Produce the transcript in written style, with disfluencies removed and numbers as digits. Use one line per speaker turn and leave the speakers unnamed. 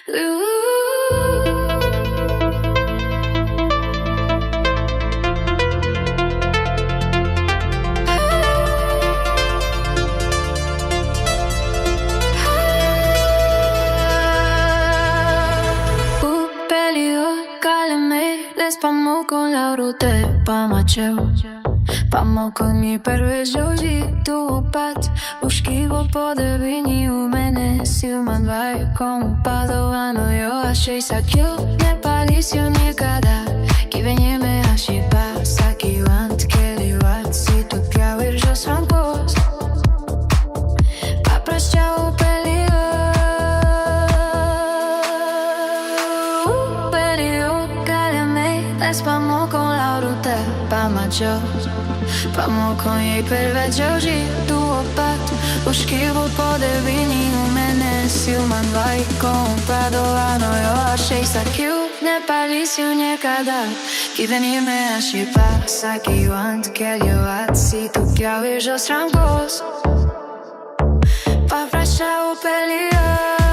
Les pamuk con laurute pamačeu. Pamokami prve žodži tu opad. Uškivo po devini u mene silman dvaj kompadovano jo ašej sakil. Ne pali si ju nikada kivenje me ašipa saki vant kelivat si tu pjavir žo sram kos. Pa prašćao pelio Les pamuk con laurute pamačeu. Pamuk con jej prve žodži tu opad. Uškivo po devini u mene silman dvaj kompadovano jo ašej sakil. Ne pali si ju nikada kivenje me ašipa saki vant kelivat si tu pjavir žo sram kos. Pa prašćao pelio